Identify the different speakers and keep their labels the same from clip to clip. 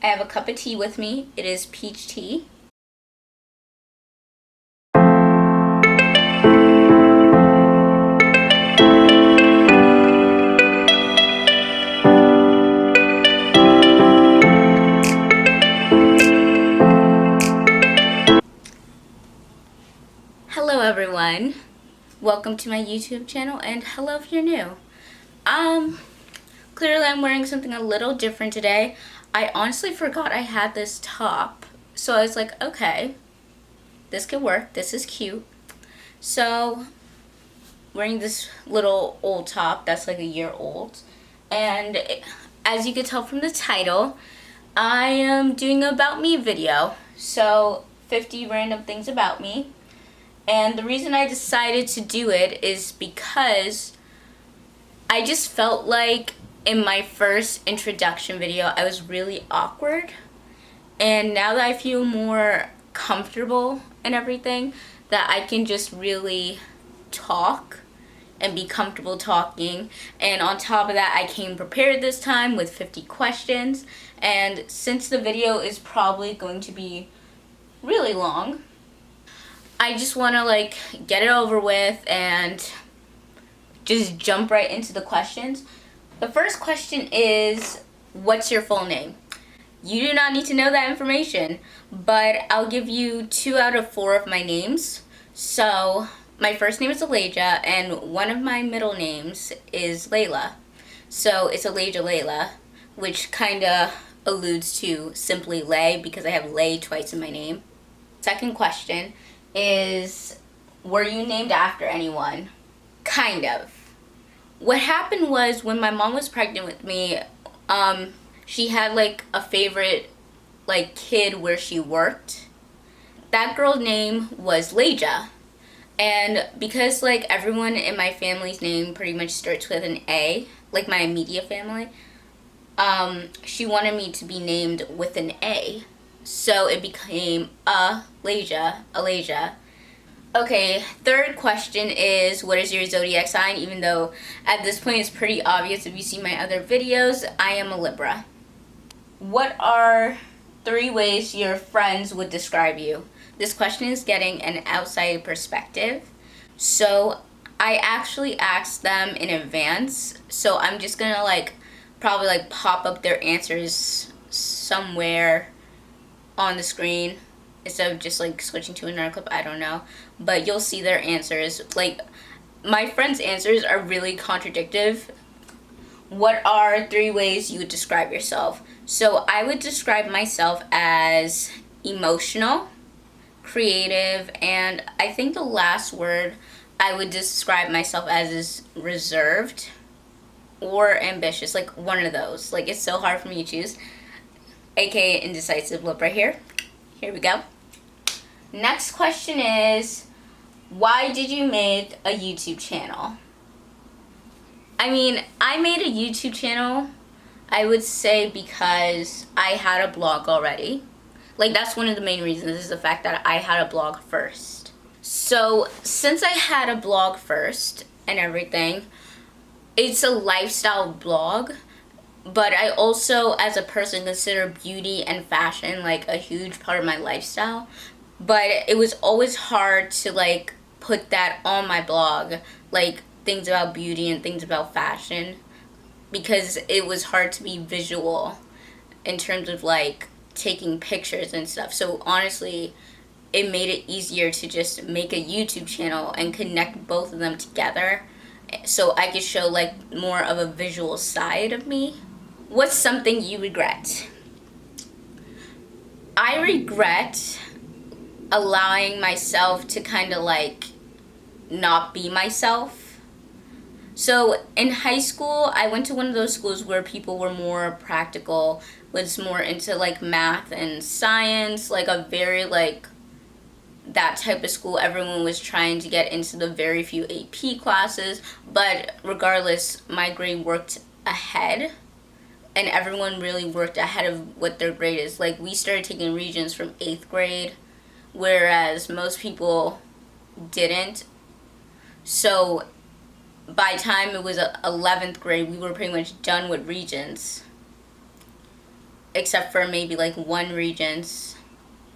Speaker 1: I have a cup of tea with me. It is peach tea. Hello everyone. Welcome to my YouTube channel, and hello if you're new. Clearly I'm wearing something a little different today. I honestly forgot I had this top. So I was like, okay, this could work. This is cute. So, wearing this little old top that's like a year old. And as you can tell from the title, I am doing an about me video. So, 50 random things about me. And the reason I decided to do it is because I just felt like in my first introduction video, I was really awkward. And now that I feel more comfortable and everything, that I can just really talk and be comfortable talking. And on top of that, I came prepared this time with 50 questions. And since the video is probably going to be really long, I just want to get it over with and just jump right into the questions. The first question is, what's your full name? You do not need to know that information, but I'll give you 2 out of 4 of my names. So my first name is Elijah, and one of my middle names is Layla. So it's Elijah Layla, which kind of alludes to simply Lay because I have Lay twice in my name. Second question is, were you named after anyone? Kind of. What happened was when my mom was pregnant with me, she had a favorite kid where she worked. That girl's name was Leja. And because everyone in my family's name pretty much starts with an A, like my immediate family, she wanted me to be named with an A. So it became Aleja. Okay, third question is, what is your zodiac sign? Even though at this point it's pretty obvious if you see my other videos, I am a Libra. What are 3 ways your friends would describe you? This question is getting an outside perspective. So I actually asked them in advance. So I'm just gonna probably pop up their answers somewhere on the screen instead of just switching to another clip. I don't know, but you'll see their answers. My friends' answers are really contradictory. What are 3 ways you would describe yourself? So I would describe myself as emotional, creative, and I think the last word I would describe myself as is reserved or ambitious, one of those. It's so hard for me to choose. AKA indecisive lip right here. Here we go. Next question is, why did you make a YouTube channel? I mean, I made a YouTube channel, I would say, because I had a blog already. That's one of the main reasons, is the fact that I had a blog first. So, since I had a blog first and everything, it's a lifestyle blog. But I also, as a person, consider beauty and fashion a huge part of my lifestyle. But it was always hard to put that on my blog, things about beauty and things about fashion, because it was hard to be visual in terms of taking pictures and stuff. So honestly, it made it easier to just make a YouTube channel and connect both of them together so I could show more of a visual side of me. What's something you regret? I regret allowing myself to kind of not be myself. So in high school, I went to one of those schools where people were more practical, was more into math and science, a very that type of school. Everyone was trying to get into the very few AP classes, but regardless, my grade worked ahead. And everyone really worked ahead of what their grade is. We started taking regions from 8th grade, whereas most people didn't. So by the time it was 11th grade, we were pretty much done with regions. except for maybe like one Regents.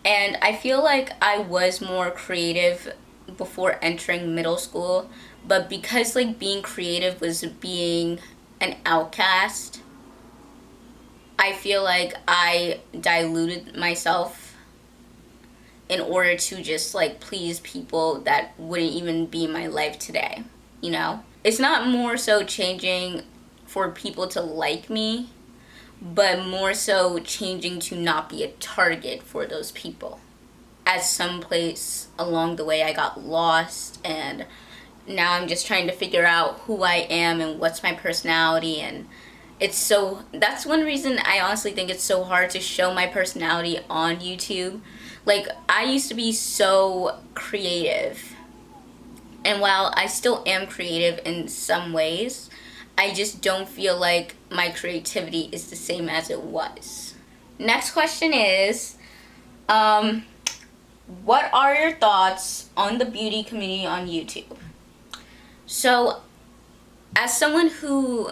Speaker 1: And I feel like I was more creative before entering middle school, but because like being creative was being an outcast, I feel like I diluted myself in order to just like please people that wouldn't even be in my life today, you know? It's not more so changing for people to like me, but more so changing to not be a target for those people. At some place along the way I got lost, and now I'm just trying to figure out who I am and what's my personality. And that's one reason I honestly think it's so hard to show my personality on YouTube. Like, I used to be so creative, and while I still am creative in some ways, I just don't feel like my creativity is the same as it was. Next question is, what are your thoughts on the beauty community on YouTube? So, as someone who,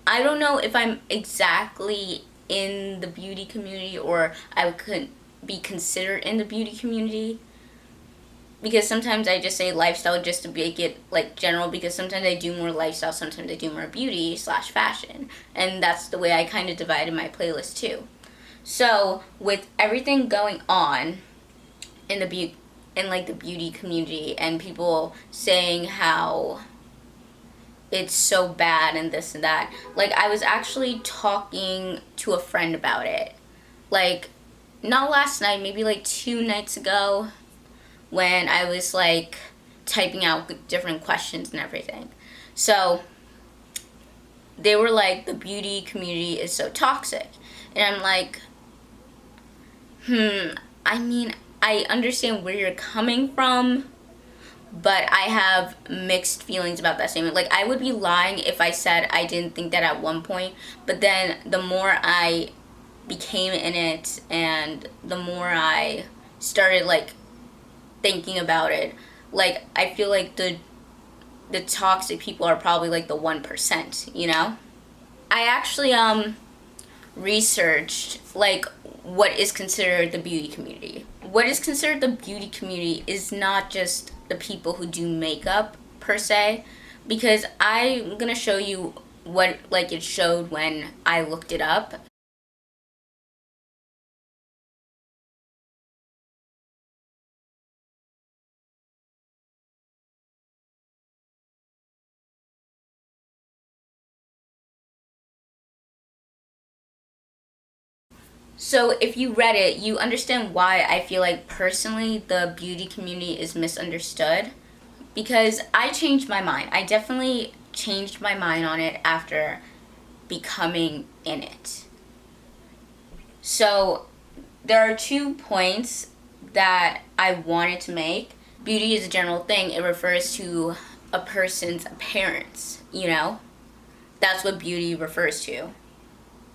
Speaker 1: I don't know if I'm exactly in the beauty community or I could be considered in the beauty community, because sometimes I just say lifestyle just to make it like general, because sometimes I do more lifestyle, sometimes I do more beauty / fashion, and that's the way I kind of divided my playlist too. So with everything going on in the beauty community, and people saying how it's so bad and this and that, like, I was actually talking to a friend about it, like, not last night, maybe like 2 nights ago, when I was like typing out different questions and everything. So they were like, the beauty community is so toxic, and I'm like, I mean, I understand where you're coming from, but I have mixed feelings about that statement. Like, I would be lying if I said I didn't think that at one point, but then the more I became in it and the more I started like thinking about it, like, I feel like the toxic people are probably like the 1%, you know? I actually researched like what is considered the beauty community. What is considered the beauty community is not just the people who do makeup per se, because I'm gonna show you what like it showed when I looked it up. So if you read it, you understand why I feel like personally the beauty community is misunderstood, because I changed my mind. I definitely changed my mind on it after becoming in it. So there are 2 points that I wanted to make. Beauty is a general thing. It refers to a person's appearance, you know? That's what beauty refers to.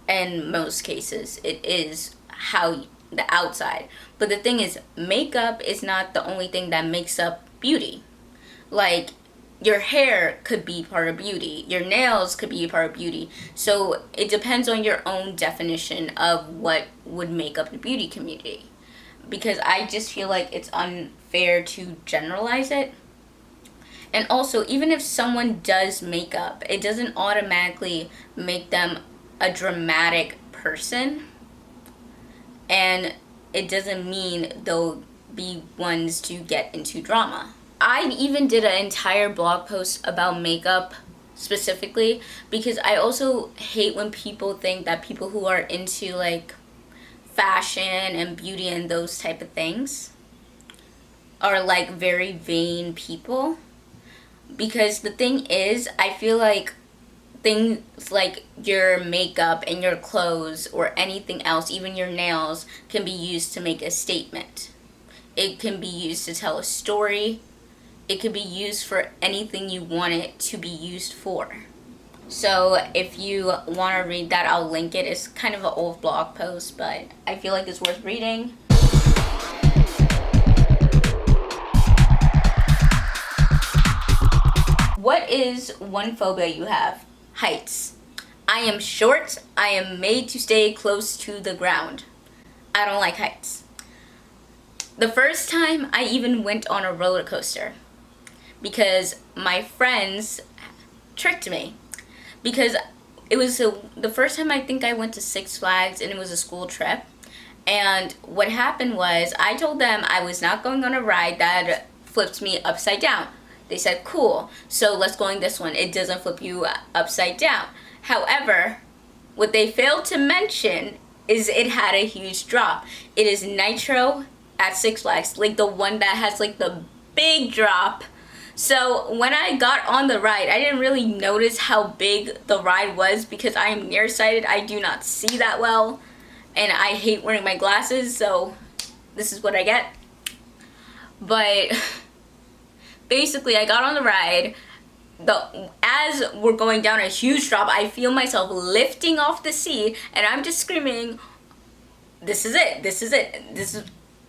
Speaker 1: In most cases, it is how the outside. But the thing is, makeup is not the only thing that makes up beauty. Like, your hair could be part of beauty. Your nails could be a part of beauty. So it depends on your own definition of what would make up the beauty community. Because I just feel like it's unfair to generalize it. And also, even if someone does makeup, it doesn't automatically make them a dramatic person. And it doesn't mean they'll be ones to get into drama. I even did an entire blog post about makeup specifically, because I also hate when people think that people who are into like fashion and beauty and those type of things are like very vain people. Because the thing is, I feel like things like your makeup and your clothes or anything else, even your nails, can be used to make a statement. It can be used to tell a story. It could be used for anything you want it to be used for. So if you want to read that, I'll link it. It's kind of an old blog post, but I feel like it's worth reading. What is one phobia you have? Heights. I am short. I am made to stay close to the ground. I don't like heights. The first time I even went on a roller coaster because my friends tricked me. Because it was the first time I think I went to Six Flags, and it was a school trip. And what happened was I told them I was not going on a ride that flipped me upside down. They said, cool, so let's go on this one. It doesn't flip you upside down. However, what they failed to mention is it had a huge drop. It is Nitro at Six Flags, like the one that has like the big drop. So when I got on the ride, I didn't really notice how big the ride was because I am nearsighted. I do not see that well, and I hate wearing my glasses, so this is what I get. But basically, I got on the ride. As we're going down a huge drop, I feel myself lifting off the seat, and I'm just screaming, this is it, this is it,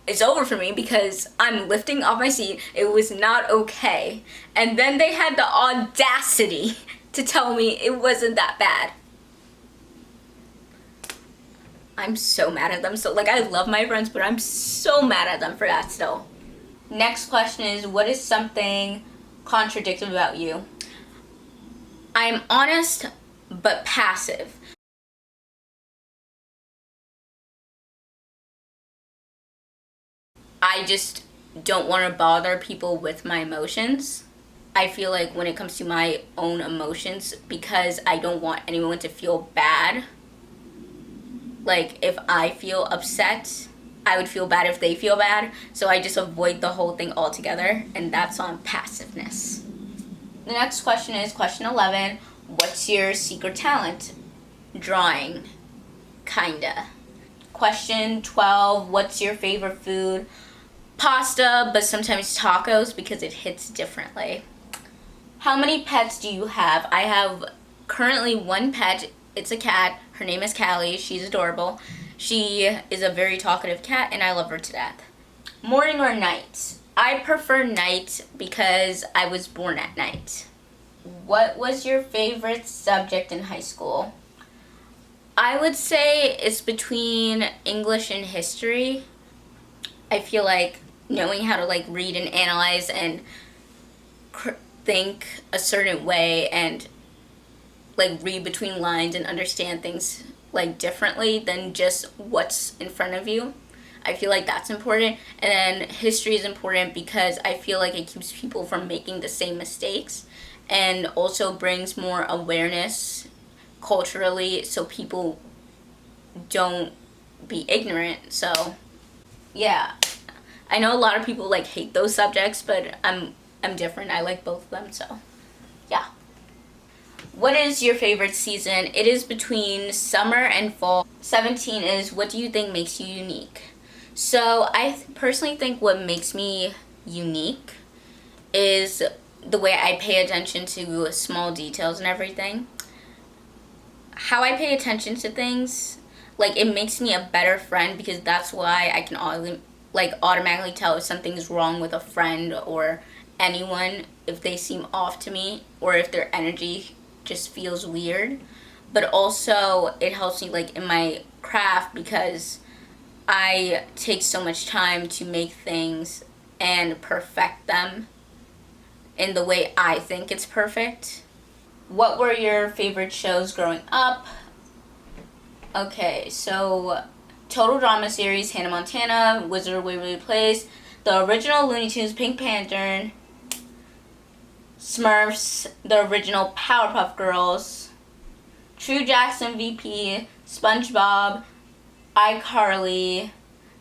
Speaker 1: it's over for me because I'm lifting off my seat. It was not okay. And then they had the audacity to tell me it wasn't that bad. I'm so mad at them. So, like, I love my friends, but I'm so mad at them for that still. Next question is, what is something contradictory about you? I'm honest, but passive. I just don't want to bother people with my emotions. I feel like when it comes to my own emotions, because I don't want anyone to feel bad. Like, if I feel upset, I would feel bad if they feel bad. So I just avoid the whole thing altogether, and that's on passiveness. The next question is question 11. What's your secret talent? Drawing. Kinda. Question 12. What's your favorite food? Pasta, but sometimes tacos because it hits differently. How many pets do you have? I have currently one pet. It's a cat. Her name is Callie. She's adorable. She is a very talkative cat, and I love her to death. Morning or night? I prefer night because I was born at night. What was your favorite subject in high school? I would say it's between English and history. I feel like knowing how to like read and analyze and think a certain way and like read between lines and understand things like differently than just what's in front of you. I feel like that's important. And then history is important because I feel like it keeps people from making the same mistakes and also brings more awareness culturally so people don't be ignorant. So yeah, I know a lot of people like hate those subjects, but I'm different. I like both of them, so yeah. What is your favorite season? It is between summer and fall. 17 is, what do you think makes you unique? So I personally think what makes me unique is the way I pay attention to small details and everything. How I pay attention to things, like, it makes me a better friend because that's why I can automatically tell if something's wrong with a friend or anyone, if they seem off to me or if their energy just feels weird. But also it helps me like in my craft because I take so much time to make things and perfect them in the way I think it's perfect. What were your favorite shows growing up? Okay, so total drama series, Hannah Montana, Wizard of Waverly Place, the original Looney Tunes, Pink Panther, Smurfs, the original Powerpuff Girls, True Jackson VP, SpongeBob, iCarly,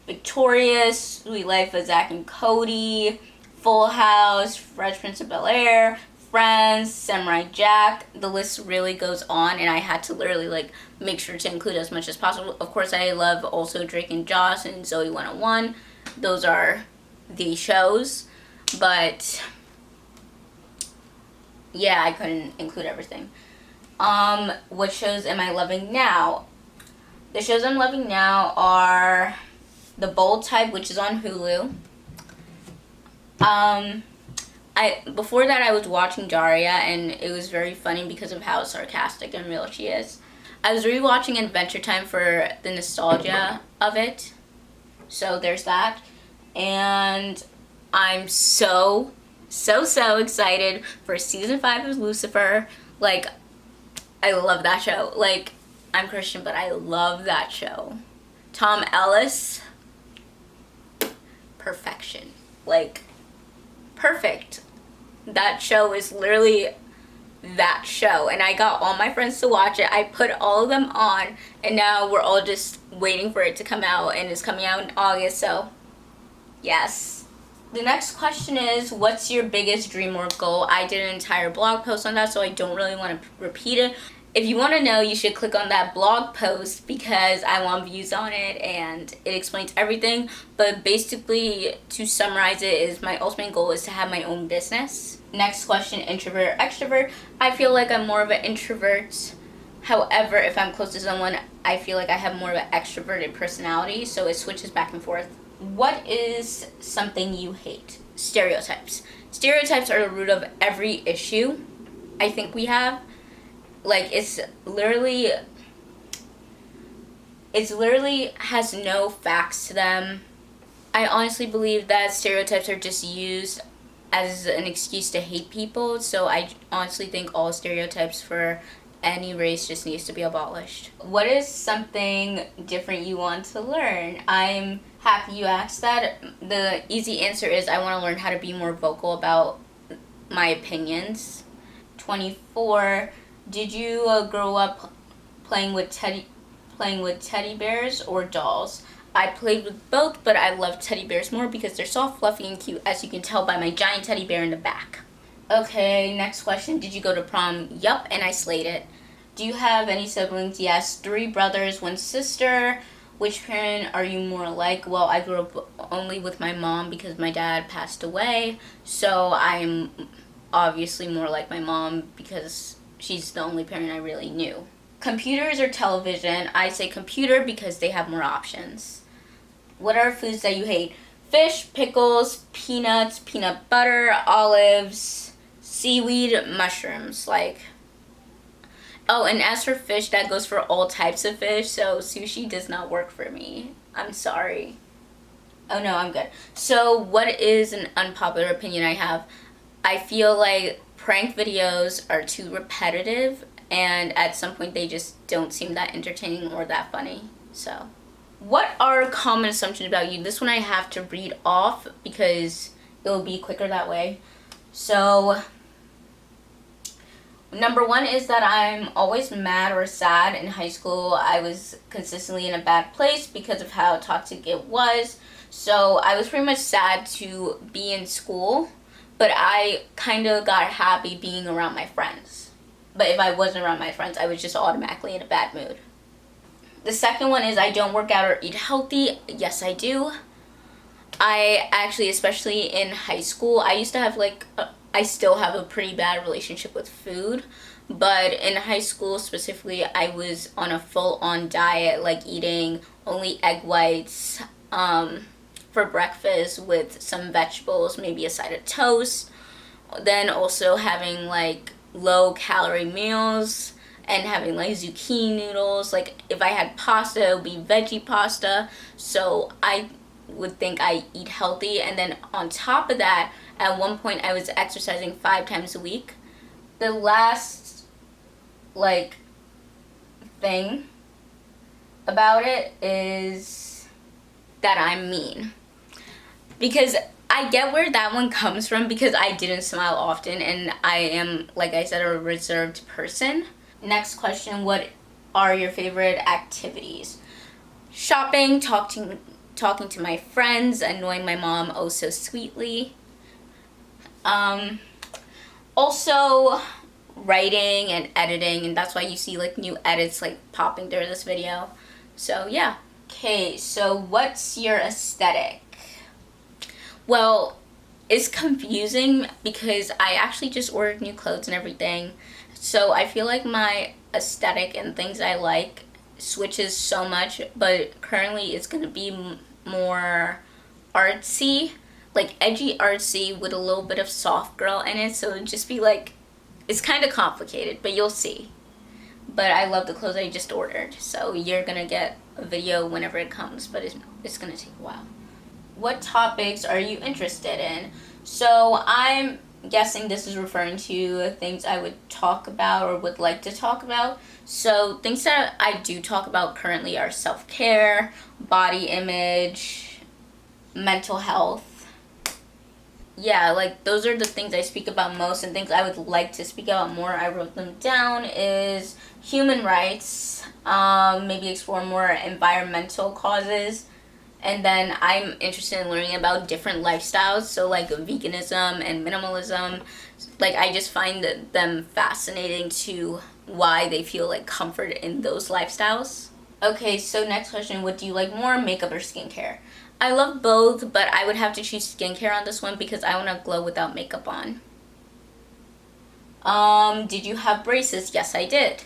Speaker 1: Victorious, Sweet Life of Zack and Cody, Full House, Fresh Prince of Bel-Air, Friends, Samurai Jack. The list really goes on, and I had to literally like make sure to include as much as possible. Of course, I love also Drake and Josh and Zoe 101. Those are the shows, but yeah, I couldn't include everything. What shows am I loving now? The shows I'm loving now are The Bold Type, which is on Hulu. Before that I was watching Daria, and it was very funny because of how sarcastic and real she is. I was rewatching Adventure Time for the nostalgia of it. So there's that. And I'm so excited for season 5 of Lucifer. Like, I love that show. Like, I'm Christian, but I love that show. Tom Ellis, perfection. Like, perfect. That show is literally that show, and I got all my friends to watch it. I put all of them on, and now we're all just waiting for it to come out, and it's coming out in August, so yes. The next question is, what's your biggest dream or goal? I did an entire blog post on that, so I don't really want to repeat it. If you want to know, you should click on that blog post because I want views on it and it explains everything. But basically, to summarize it, is my ultimate goal is to have my own business. Next question, introvert or extrovert? I feel like I'm more of an introvert. However, if I'm close to someone, I feel like I have more of an extroverted personality, so it switches back and forth. What is something you hate? Stereotypes. Stereotypes are the root of every issue I think we have. Like, it's literally has no facts to them. I honestly believe that stereotypes are just used as an excuse to hate people, so I honestly think all stereotypes for any race just needs to be abolished. What is something different you want to learn? I'm happy you asked that. The easy answer is I want to learn how to be more vocal about my opinions. 24. Did you grow up playing with teddy bears or dolls? I played with both, but I love teddy bears more because they're soft, fluffy, and cute, as you can tell by my giant teddy bear in the back. Okay, next question. Did you go to prom? Yup, and I slayed it. Do you have any siblings? Yes, 3 brothers, 1 sister. Which parent are you more like? Well, I grew up only with my mom because my dad passed away, so I'm obviously more like my mom because she's the only parent I really knew. Computers or television? I say computer because they have more options. What are foods that you hate? Fish, pickles, peanuts, peanut butter, olives, seaweed, mushrooms. Like, oh, and as for fish, that goes for all types of fish, so sushi does not work for me. I'm sorry. Oh no, I'm good. So what is an unpopular opinion I have? I feel like prank videos are too repetitive, and at some point they just don't seem that entertaining or that funny. So, what are common assumptions about you? This one I have to read off because it will be quicker that way. So, number 1 is that I'm always mad or sad. In high school, I was consistently in a bad place because of how toxic it was. So, I was pretty much sad to be in school, but I kind of got happy being around my friends. But if I wasn't around my friends, I was just automatically in a bad mood. The second one is I don't work out or eat healthy. Yes, I do. I actually, especially in high school, I used to have I still have a pretty bad relationship with food. But in high school specifically, I was on a full-on diet, like eating only egg whites for breakfast with some vegetables, maybe a side of toast. Then also having like low-calorie meals and having like zucchini noodles. Like if I had pasta, it would be veggie pasta. So I would think I eat healthy. And then on top of that, at one point I was exercising 5 times a week. The last thing about it is that I'm mean. Because I get where that one comes from because I didn't smile often and I am, like I said, a reserved person. Next question, what are your favorite activities? Shopping, talking to my friends, annoying my mom oh so sweetly. Also writing and editing, and that's why you see like new edits like popping through this video. So yeah. Okay, so what's your aesthetic? Well, it's confusing because I actually just ordered new clothes and everything. So I feel like my aesthetic and things I like switches so much, but currently it's gonna be more artsy, like edgy artsy with a little bit of soft girl in it. So it'd just be like, it's kind of complicated, but you'll see. but I love the clothes I just ordered. So you're gonna get a video whenever it comes, but it's gonna take a while. What topics are you interested in? So I'm guessing this is referring to things I would talk about or would like to talk about. So things that I do talk about currently are self-care, body image, mental health. Yeah, like those are the things I speak about most, and things I would like to speak about more. I wrote them down is human rights, maybe explore more environmental causes, and then I'm interested in learning about different lifestyles, so like veganism and minimalism. Like I just find them fascinating to why they feel like comfort in those lifestyles. Okay, so next question, what do you like more, makeup or skincare? I love both, but I would have to choose skincare on this one because I want to glow without makeup on. Did you have braces? Yes, I did.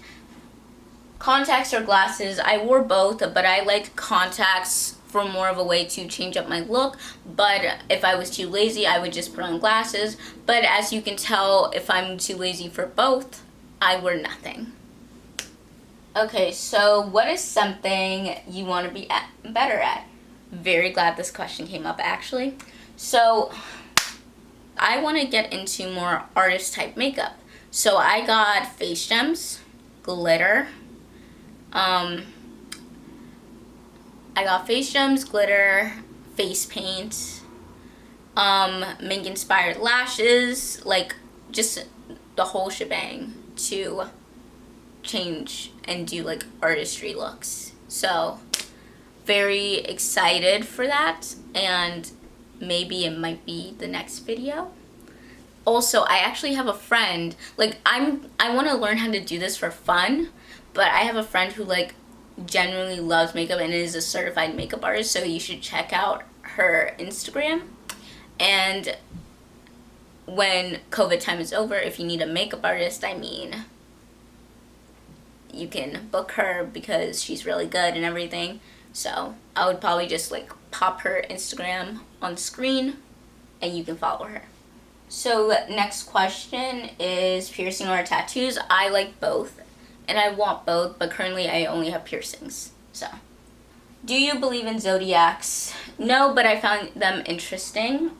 Speaker 1: Contacts or glasses? I wore both, but I liked contacts for more of a way to change up my look. But if I was too lazy, I would just put on glasses. But as you can tell, if I'm too lazy for both, I wear nothing. Okay, so what is something you want to be better at? Very glad this question came up, actually. So I want to get into more artist type makeup. So I got face gems, glitter. I got face gems, glitter, face paint, mink inspired lashes, like just the whole shebang to change and do like artistry looks. So very excited for that, and maybe it might be the next video. Also, I actually have a friend, like I want to learn how to do this for fun, but I have a friend who like genuinely loves makeup and is a certified makeup artist, so you should check out her Instagram. And when COVID time is over, if you need a makeup artist, I mean, you can book her because she's really good and everything. So I would probably just like pop her Instagram on screen and you can follow her. So next question is piercing or tattoos. I like both and I want both, but currently I only have piercings. So do you believe in zodiacs? No, but I found them interesting.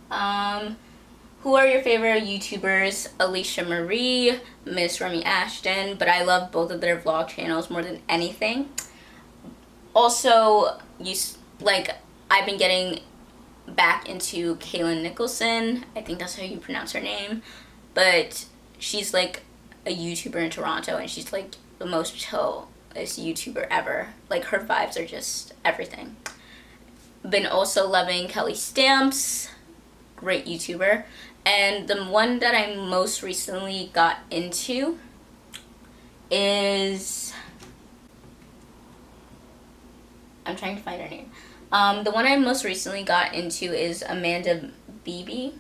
Speaker 1: Who are your favorite YouTubers? Alicia Marie, Miss Remy Ashton, but I love both of their vlog channels more than anything. Also, I've been getting back into Kaylin Nicholson. I think that's how you pronounce her name. But she's like a YouTuber in Toronto, and she's like the most chillest YouTuber ever. Like her vibes are just everything. Been also loving Kelly Stamps, great YouTuber. And the one that I most recently got into is, I'm trying to find her name. The one I most recently got into is Amanda Beebe.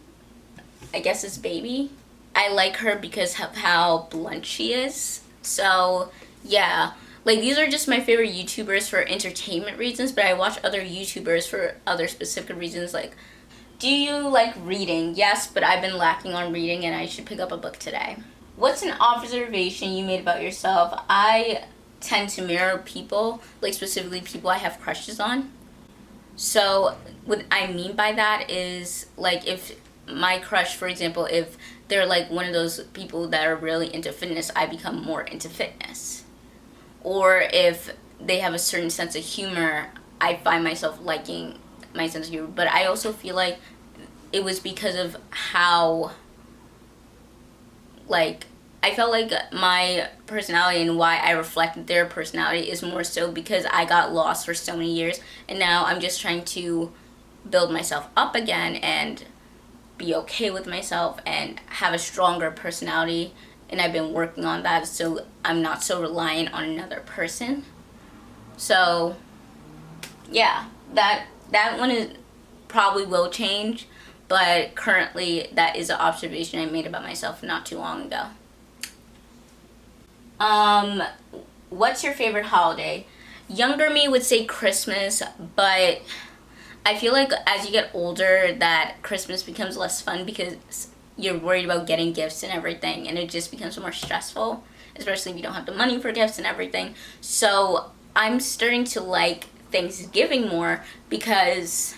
Speaker 1: I guess it's Baby. I like her because of how blunt she is. So yeah, like these are just my favorite YouTubers for entertainment reasons, but I watch other YouTubers for other specific reasons. Like, do you like reading? Yes, but I've been lacking on reading and I should pick up a book today. What's an observation you made about yourself? I tend to mirror people, like specifically people I have crushes on. So what I mean by that is, like, if my crush, for example, if they're like one of those people that are really into fitness, I become more into fitness. Or if they have a certain sense of humor, I find myself liking my sense of humor. But I also feel like it was because of how, like, I felt like my personality and why I reflect their personality is more so because I got lost for so many years, and now I'm just trying to build myself up again and be okay with myself and have a stronger personality, and I've been working on that so I'm not so reliant on another person. So yeah, that one is probably will change, but currently that is an observation I made about myself not too long ago. What's your favorite holiday? Younger me would say Christmas, but I feel like as you get older that Christmas becomes less fun because you're worried about getting gifts and everything, and it just becomes more stressful, especially if you don't have the money for gifts and everything. So I'm starting to like Thanksgiving more because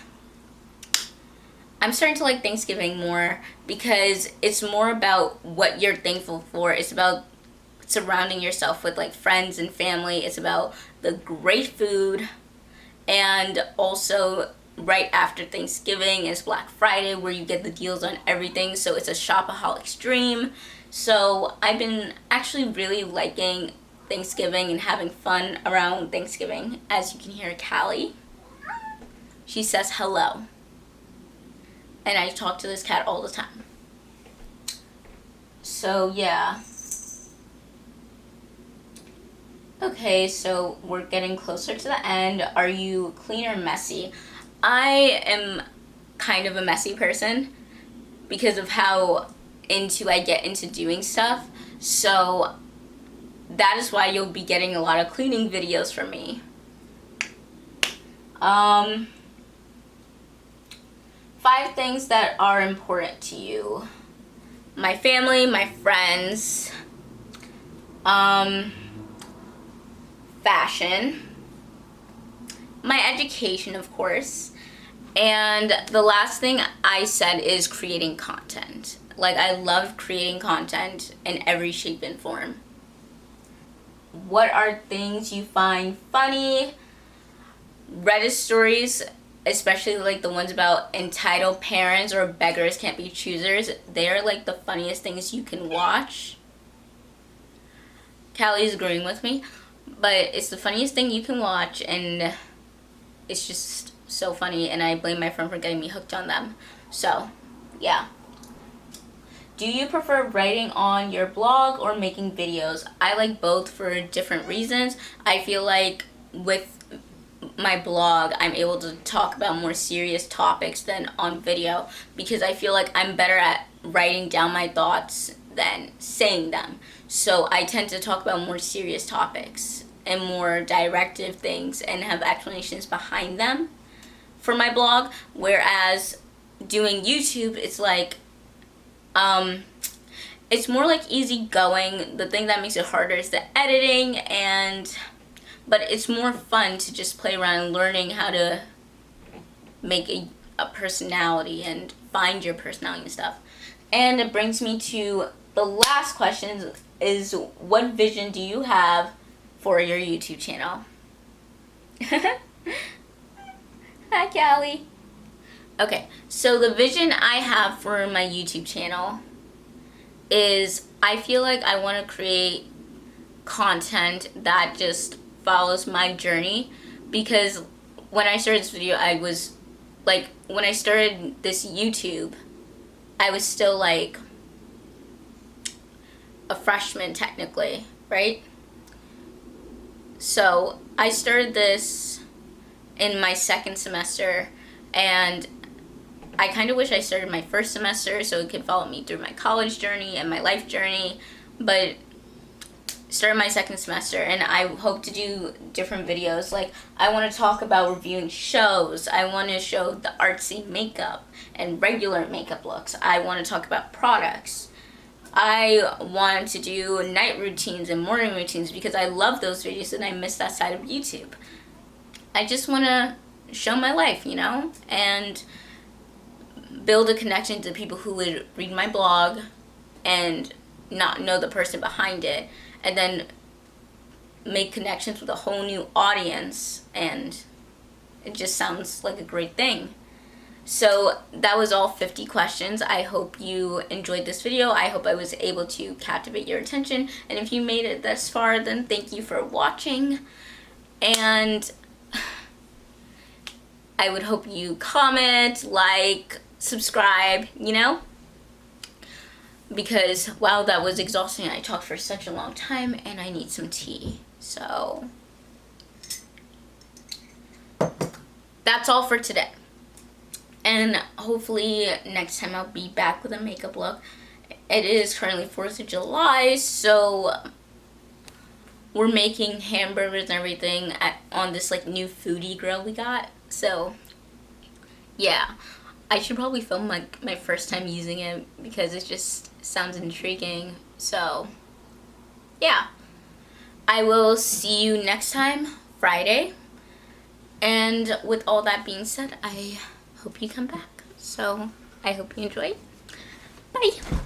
Speaker 1: it's more about what you're thankful for. It's about surrounding yourself with like friends and family. It's about the great food. And also right after Thanksgiving is Black Friday, where you get the deals on everything. So it's a shopaholic dream. So I've been actually really liking Thanksgiving and having fun around Thanksgiving. As you can hear, Callie, she says hello. And I talk to this cat all the time. So yeah. Okay, so we're getting closer to the end. Are you clean or messy? I am kind of a messy person because of how I get into doing stuff. So that is why you'll be getting a lot of cleaning videos from me. 5 things that are important to you. My family, my friends, fashion, my education, of course, and the last thing I said is creating content. Like, I love creating content in every shape and form. What are things you find funny? Reddit stories, especially like the ones about entitled parents or beggars can't be choosers, they're like the funniest things you can watch. Callie's agreeing with me, but it's the funniest thing you can watch, and it's just so funny, and I blame my friend for getting me hooked on them. So yeah. Do you prefer writing on your blog or making videos? I like both for different reasons. I feel like with my blog, I'm able to talk about more serious topics than on video, because I feel like I'm better at writing down my thoughts than saying them. So I tend to talk about more serious topics and more directive things and have explanations behind them for my blog. Whereas doing YouTube, it's like, it's more like easygoing. The thing that makes it harder is the editing, but it's more fun to just play around learning how to make a personality and find your personality and stuff. And it brings me to the last question is, what vision do you have for your YouTube channel? Hi, Callie. Okay, so the vision I have for my YouTube channel is, I feel like I want to create content that just follows my journey, because when I started this video, when I started this YouTube, I was still like a freshman technically, right? So I started this in my second semester, and I kind of wish I started my first semester so it could follow me through my college journey and my life journey, but started my second semester, and I hope to do different videos. Like, I want to talk about reviewing shows. I want to show the artsy makeup and regular makeup looks. I want to talk about products. I want to do night routines and morning routines because I love those videos and I miss that side of YouTube. I just want to show my life, you know, and build a connection to people who would read my blog and not know the person behind it, and then make connections with a whole new audience, and it just sounds like a great thing. So that was all 50 questions. I hope you enjoyed this video. I hope I was able to captivate your attention, and if you made it this far, then thank you for watching, and I would hope you comment, like, subscribe, you know? Because, wow, that was exhausting. I talked for such a long time, and I need some tea. So that's all for today. And hopefully next time I'll be back with a makeup look. It is currently 4th of July, so we're making hamburgers and everything on this like new foodie grill we got. So yeah, I should probably film my first time using it because it just sounds intriguing. So yeah, I will see you next time, Friday. And with all that being said, I hope you come back. So I hope you enjoy. Bye.